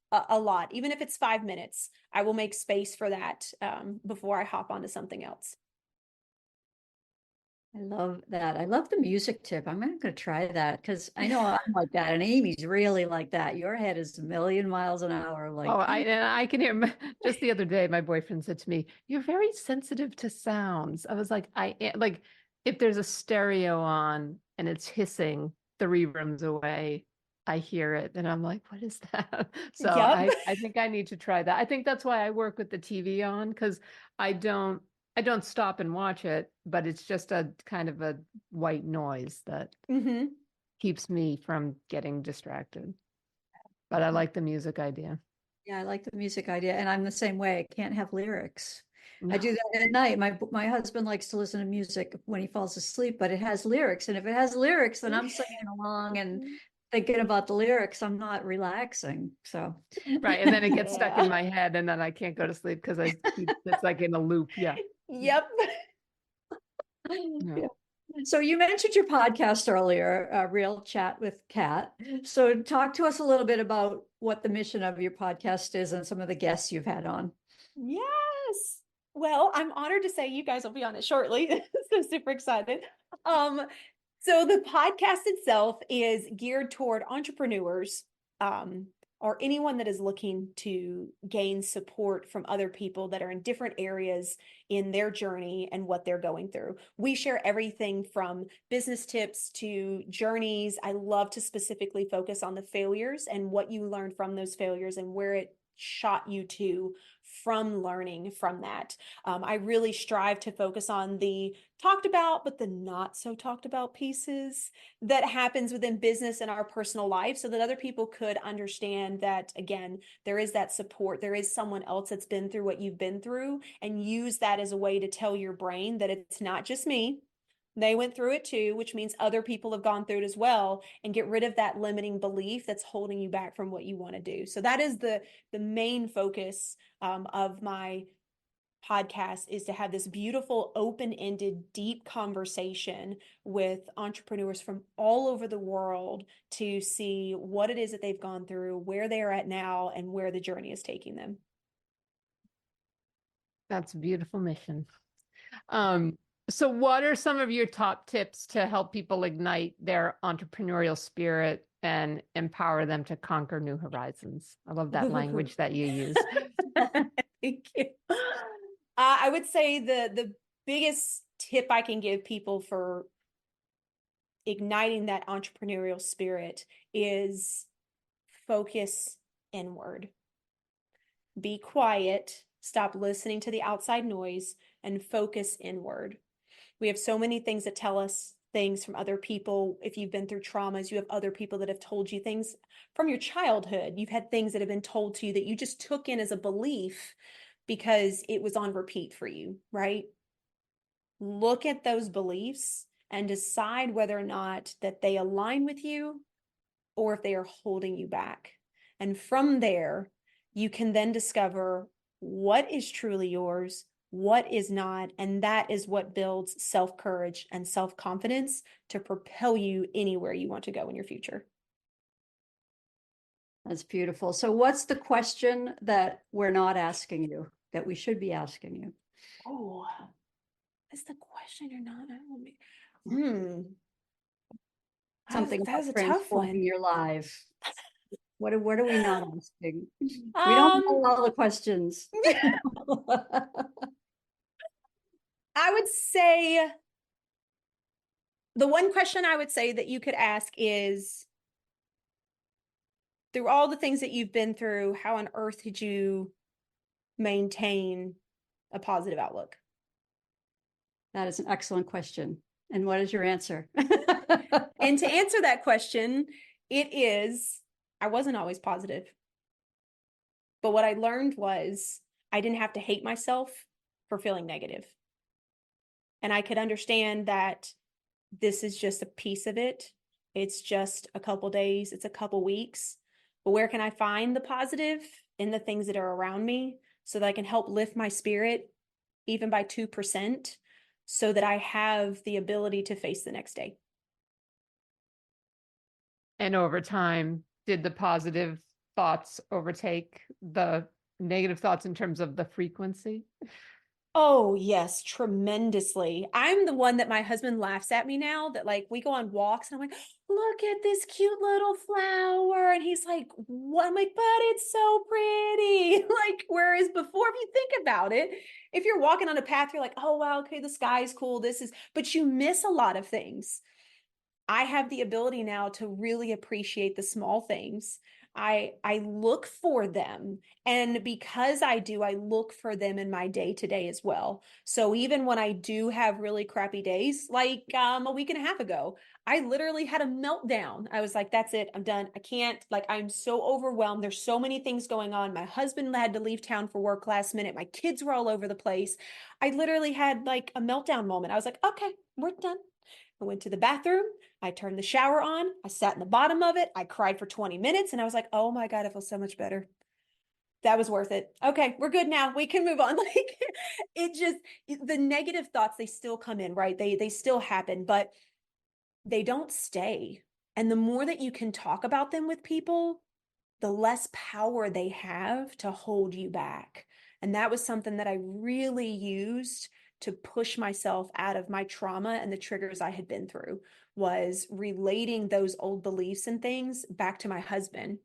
Even if it's 5 minutes, I will make space for that before I hop onto something else. I love that. I love the music tip. I'm going to try that because I know I'm like that, and Amy's really like that. Your head is a million miles an hour. Like, I can hear. Just the other day, my boyfriend said to me, "You're very sensitive to sounds." I was like, like if there's a stereo on and it's hissing 3 rooms away, I hear it, and I'm like, "What is that?" So Yep. I think I need to try that. I think that's why I work with the TV on, because I don't stop and watch it, but it's just a kind of a white noise that keeps me from getting distracted. But I like the music idea. Yeah, I like the music idea, and I'm the same way. I can't have lyrics. I No. do that at night. My husband likes to listen to music when he falls asleep, but it has lyrics, and if it has lyrics, then I'm singing along and thinking about the lyrics. I'm not relaxing. So Right. And then it gets stuck in Yeah. my head and then I can't go to sleep because it's like in a loop. Yeah. Yep. Yeah. yeah. So you mentioned your podcast earlier, Real Chat with Kat. So talk to us a little bit about what the mission of your podcast is and some of the guests you've had on. Yes. Well, I'm honored to say you guys will be on it shortly. So super excited. So the podcast itself is geared toward entrepreneurs, or anyone that is looking to gain support from other people that are in different areas in their journey and what they're going through. We share everything from business tips to journeys. I love to specifically focus on the failures and what you learned from those failures and where it shot you to from learning from that. I really strive to focus on the talked about, but the not so talked about pieces that happens within business and our personal life so that other people could understand that, again, there is that support. There is someone else that's been through what you've been through, and use that as a way to tell your brain that it's not just me. They went through it too, which means other people have gone through it as well, and get rid of that limiting belief that's holding you back from what you want to do. So that is the main focus of my podcast, is to have this beautiful, open-ended, deep conversation with entrepreneurs from all over the world to see what it is that they've gone through, where they are at now, and where the journey is taking them. That's a beautiful mission. So what are some of your top tips to help people ignite their entrepreneurial spirit and empower them to conquer new horizons? I love that language that you use. Thank you. I would say the biggest tip I can give people for igniting that entrepreneurial spirit is focus inward. Be quiet, stop listening to the outside noise, and focus inward. We have so many things that tell us things from other people. If you've been through traumas, you have other people that have told you things from your childhood. You've had things that have been told to you that you just took in as a belief because it was on repeat for you, right? Look at those beliefs and decide whether or not that they align with you or if they are holding you back. And from there, you can then discover what is truly yours, what is not, and that is what builds self-courage and self-confidence to propel you anywhere you want to go in your future. That's beautiful. So what's the question that we're not asking you that we should be asking you? Oh, that's the question you're not. Something That's about a tough transforming one. your life. What are we not asking? We don't know all the questions. I would say the one question I would say that you could ask is, through all the things that you've been through, how on earth did you maintain a positive outlook? That is an excellent question. And what is your answer? And to answer that question, it is, I wasn't always positive. But what I learned was I didn't have to hate myself for feeling negative. And I could understand that this is just a piece of it. It's just a couple days, it's a couple weeks. But where can I find the positive in the things that are around me so that I can help lift my spirit even by 2% so that I have the ability to face the next day? And over time, did the positive thoughts overtake the negative thoughts in terms of the frequency? Oh, yes, tremendously. I'm the one that my husband laughs at me now, that like we go on walks and I'm like, look at this cute little flower. And he's like, what? I'm like, but it's so pretty. Like, whereas before, if you think about it, if you're walking on a path, you're like, oh, wow, okay, the sky's cool. But you miss a lot of things. I have the ability now to really appreciate the small things. I look for them. And because I do, I look for them in my day to day as well. So even when I do have really crappy days, like a week and a half ago, I literally had a meltdown. I was like, that's it. I'm done. I can't, like, I'm so overwhelmed. There's so many things going on. My husband had to leave town for work last minute. My kids were all over the place. I literally had like a meltdown moment. I was like, okay, we're done. I went to the bathroom. I turned the shower on. I sat in the bottom of it. I cried for 20 minutes and I was like, oh my God, I feel so much better. That was worth it. Okay, we're good now. We can move on. Like it just, the negative thoughts, they still come in, right? They still happen, but they don't stay. And the more that you can talk about them with people, the less power they have to hold you back. And that was something that I really used to push myself out of my trauma and the triggers I had been through, was relating those old beliefs and things back to my husband,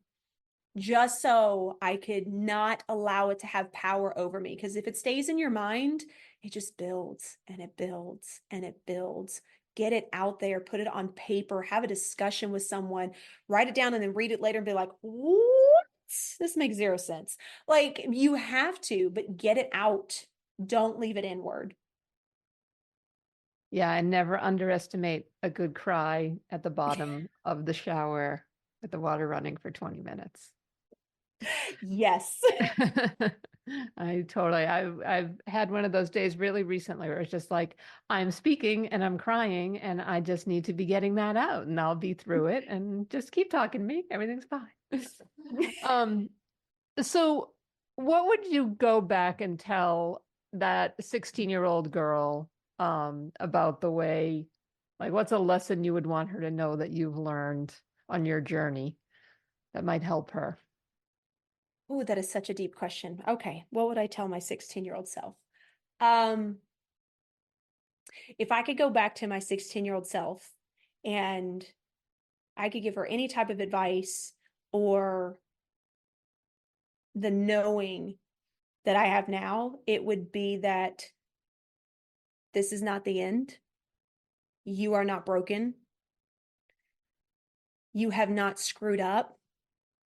just so I could not allow it to have power over me. Because if it stays in your mind, it just builds and it builds and it builds. Get it out there, put it on paper, have a discussion with someone, write it down and then read it later and be like, what? This makes zero sense. Like you have to, but get it out. Don't leave it inward. Yeah, and never underestimate a good cry at the bottom of the shower with the water running for 20 minutes. Yes. I've had one of those days really recently where it's just like, I'm speaking and I'm crying and I just need to be getting that out and I'll be through it and just keep talking to me. Everything's fine. So what would you go back and tell that 16-year-old girl about the way, like what's a lesson you would want her to know that you've learned on your journey that might help her? Oh, that is such a deep question. Okay, what would I tell my 16-year-old self? If I could go back to my 16-year-old self and I could give her any type of advice or the knowing that I have now, it would be that this is not the end. You are not broken. You have not screwed up.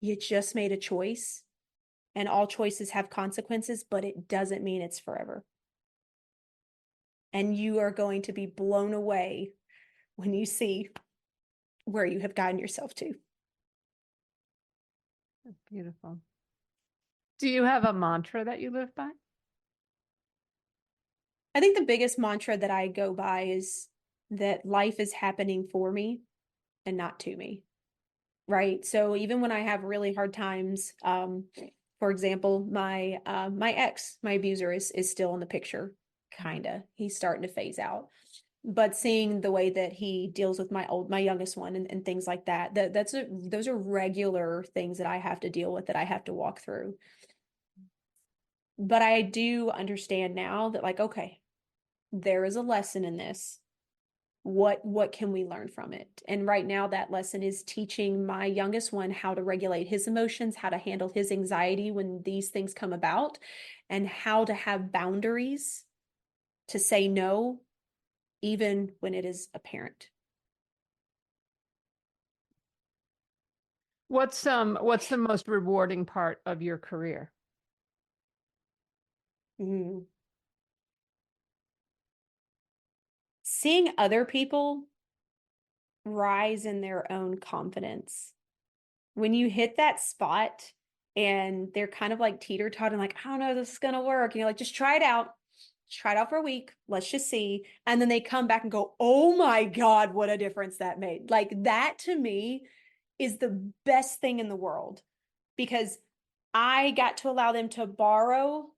You just made a choice. And all choices have consequences, but it doesn't mean it's forever. And you are going to be blown away when you see where you have gotten yourself to. That's beautiful. Do you have a mantra that you live by? I think the biggest mantra that I go by is that life is happening for me and not to me. Right. So even when I have really hard times, for example, my ex, my abuser is still in the picture, kinda. He's starting to phase out. But seeing the way that he deals with my youngest one and things like that, those are regular things that I have to deal with, that I have to walk through. But I do understand now that, like, okay, there is a lesson in this. What can we learn from it? And right now that lesson is teaching my youngest one how to regulate his emotions, how to handle his anxiety when these things come about, and how to have boundaries to say no, even when it is apparent. What's the most rewarding part of your career? Seeing other people rise in their own confidence. When you hit that spot and they're kind of like teeter-totting, like, I don't know if this is going to work. Like, just try it out. Just try it out for a week. Let's just see. And then they come back and go, oh my God, what a difference that made. Like, that to me is the best thing in the world, because I got to allow them to borrow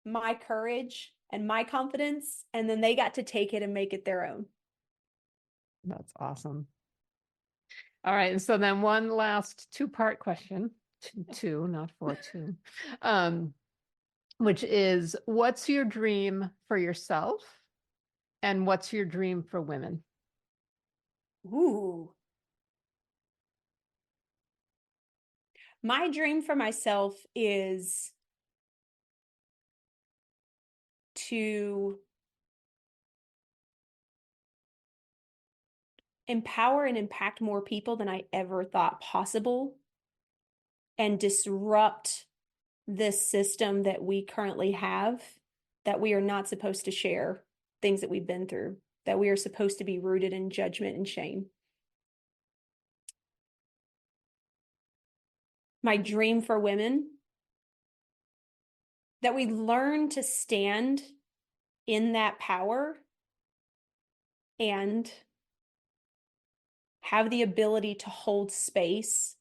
my courage and my confidence, and then they got to take it and make it their own. That's awesome. All right. And so then one last two-part question, two, not four, two, which is, what's your dream for yourself and what's your dream for women? Ooh. My dream for myself is to empower and impact more people than I ever thought possible, and disrupt this system that we currently have, that we are not supposed to share things that we've been through, that we are supposed to be rooted in judgment and shame. my dream for women, that we learn to stand in that power and have the ability to hold space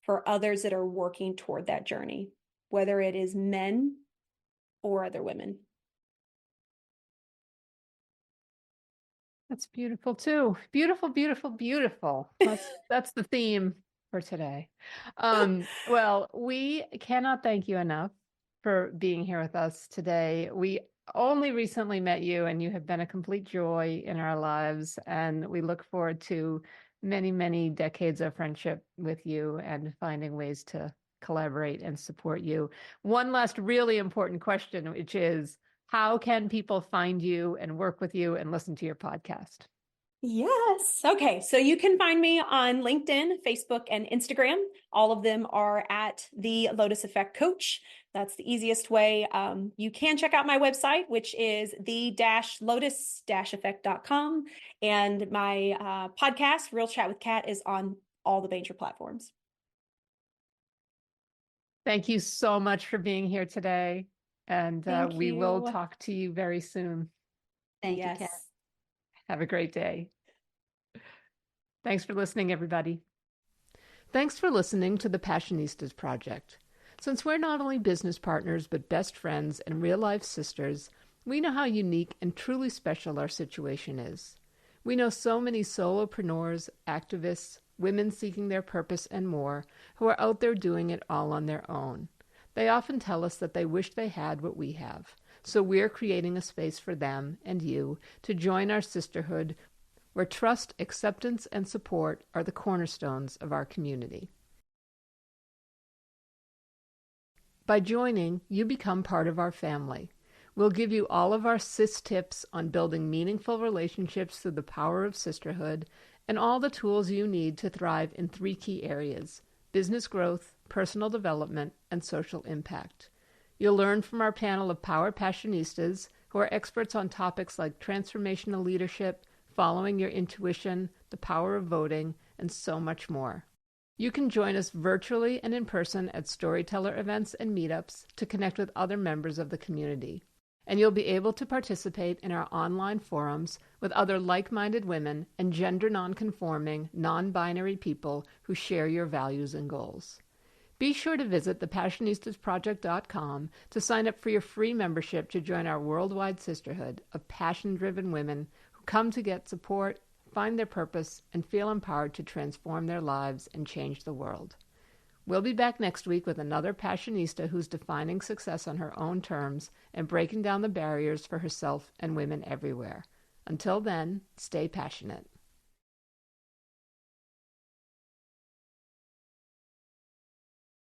for others that are working toward that journey, whether it is men or other women. That's beautiful too. Beautiful, beautiful, beautiful. That's the theme for today. Well, we cannot thank you enough for being here with us today. We only recently met you, and you have been a complete joy in our lives, and we look forward to many, many decades of friendship with you and finding ways to collaborate and support you. One last really important question, which is, how can people find you and work with you and listen to your podcast? Yes. Okay. So you can find me on LinkedIn, Facebook, and Instagram. All of them are at the Lotus Effect Coach. That's the easiest way. You can check out my website, which is the-lotus-effect.com. And my podcast, Real Chat with Kat, is on all the major platforms. Thank you so much for being here today. And we will talk to you very soon. Thank you, Kat. Have a great day. Thanks for listening, everybody. Thanks for listening to the Passionistas Project. Since we're not only business partners, but best friends and real-life sisters, we know how unique and truly special our situation is. We know so many solopreneurs, activists, women seeking their purpose, and more, who are out there doing it all on their own. They often tell us that they wish they had what we have. So we're creating a space for them and you to join our sisterhood, where trust, acceptance, and support are the cornerstones of our community. By joining, you become part of our family. We'll give you all of our sis tips on building meaningful relationships through the power of sisterhood, and all the tools you need to thrive in 3 key areas: business growth, personal development, and social impact. You'll learn from our panel of Power Passionistas, who are experts on topics like transformational leadership, following your intuition, the power of voting, and so much more. You can join us virtually and in person at storyteller events and meetups to connect with other members of the community. And you'll be able to participate in our online forums with other like-minded women and gender non-conforming, non-binary people who share your values and goals. Be sure to visit thepassionistasproject.com to sign up for your free membership to join our worldwide sisterhood of passion-driven women who come to get support, find their purpose, and feel empowered to transform their lives and change the world. We'll be back next week with another Passionista who's defining success on her own terms and breaking down the barriers for herself and women everywhere. Until then, stay passionate.